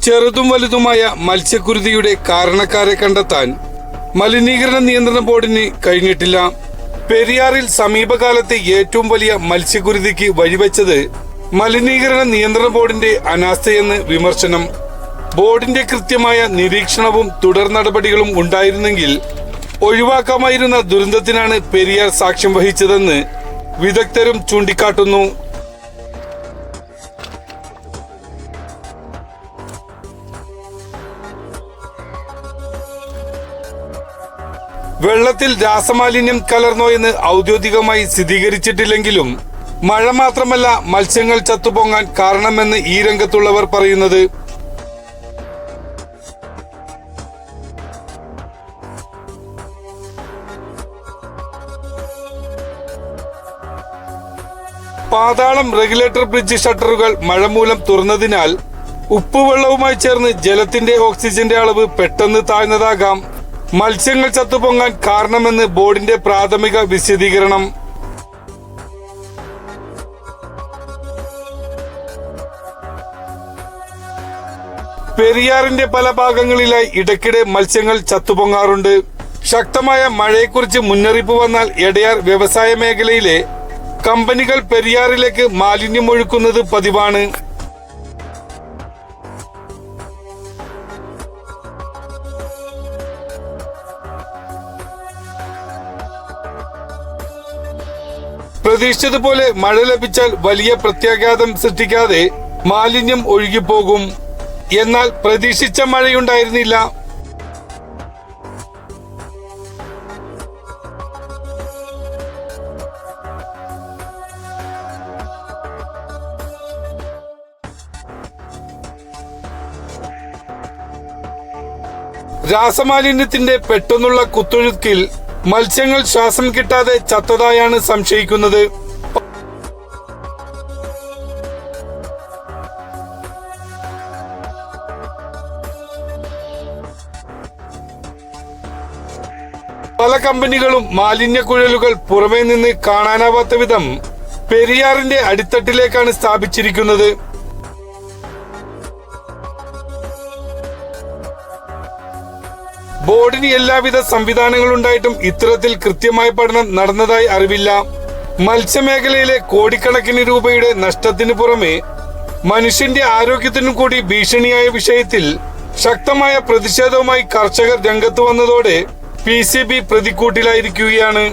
ചെറുതും വലുതുമായ മത്സ്യക്കുരുതിയുടെ കാരണക്കാരെ കണ്ടെത്താൻ മലിനീകരണ നിയന്ത്രണ ബോർഡിന് കഴിഞ്ഞിട്ടില്ല. പെരിയാറിൽ സമീപകാലത്തെ ഏറ്റവും വലിയ മത്സ്യക്കുരുതിക്ക് വഴിവെച്ചത് മലിനീകരണ നിയന്ത്രണ ബോർഡിന്റെ അനാസ്ഥയെന്ന് വിമർശനം. ബോർഡിന്റെ കൃത്യമായ നിരീക്ഷണവും തുടർ നടപടികളും ഉണ്ടായിരുന്നെങ്കിൽ ഒഴിവാക്കാമായിരുന്ന ദുരന്തത്തിനാണ് പെരിയാർ സാക്ഷ്യം വഹിച്ചതെന്ന് വിദഗ്ധരും ചൂണ്ടിക്കാട്ടുന്നു. വെള്ളത്തിൽ രാസമാലിന്യം കലർന്നോ എന്ന് ഔദ്യോഗികമായി സ്ഥിരീകരിച്ചിട്ടില്ലെങ്കിലും മഴ മാത്രമല്ല മത്സ്യങ്ങൾ ചത്തുപൊങ്ങാൻ കാരണമെന്ന് ഈ രംഗത്തുള്ളവർ പറയുന്നത്. പാതാളം റെഗുലേറ്റർ ബ്രിഡ്ജ് ഷട്ടറുകൾ മഴ മൂലം തുറന്നതിനാൽ ഉപ്പുവെള്ളവുമായി ചേർന്ന് ജലത്തിന്റെ ഓക്സിജന്റെ അളവ് പെട്ടെന്ന് താഴ്ന്നതാകാം മത്സ്യങ്ങൾ ചത്തുപൊങ്ങാൻ കാരണമെന്ന് ബോർഡിന്റെ പ്രാഥമിക വിശദീകരണം. പെരിയാറിന്റെ പല ഭാഗങ്ങളിലായി ഇടയ്ക്കിടെ മത്സ്യങ്ങൾ ചത്തുപൊങ്ങാറുണ്ട്. ശക്തമായ മഴയെക്കുറിച്ച് മുന്നറിയിപ്പ് വന്നാൽ എടയാർ വ്യവസായ മേഖലയിലെ കമ്പനികൾ പെരിയാറിലേക്ക് മാലിന്യം ഒഴുക്കുന്നത് പതിവാണ്. പ്രതീക്ഷിച്ചതുപോലെ മഴ ലഭിച്ചാൽ വലിയ പ്രത്യാഘാതം സൃഷ്ടിക്കാതെ മാലിന്യം ഒഴുകിപ്പോകും. എന്നാൽ പ്രതീക്ഷിച്ച മഴയുണ്ടായിരുന്നില്ല. രാസമാലിന്യത്തിന്റെ പെട്ടെന്നുള്ള കുത്തൊഴുക്കിൽ മത്സ്യങ്ങൾ ശ്വാസം കിട്ടാതെ ചത്തതായാണ് സംശയിക്കുന്നത്. പല കമ്പനികളും മാലിന്യ കുഴലുകൾ പുറമേ നിന്ന് കാണാനാവാത്ത വിധം പെരിയാറിന്റെ അടിത്തട്ടിലേക്കാണ് സ്ഥാപിച്ചിരിക്കുന്നത്. ബോർഡിന് എല്ലാവിധ സംവിധാനങ്ങളുണ്ടായിട്ടും ഇത്തരത്തിൽ കൃത്യമായ പഠനം നടന്നതായി അറിവില്ല. മത്സ്യമേഖലയിലെ കോടിക്കണക്കിന് രൂപയുടെ നഷ്ടത്തിനു പുറമെ മനുഷ്യന്റെ ആരോഗ്യത്തിനും കൂടി ഭീഷണിയായ വിഷയത്തിൽ ശക്തമായ പ്രതിഷേധവുമായി കർഷകർ രംഗത്ത് വന്നതോടെ PCB പ്രതിക്കൂട്ടിലായിരിക്കുകയാണ്.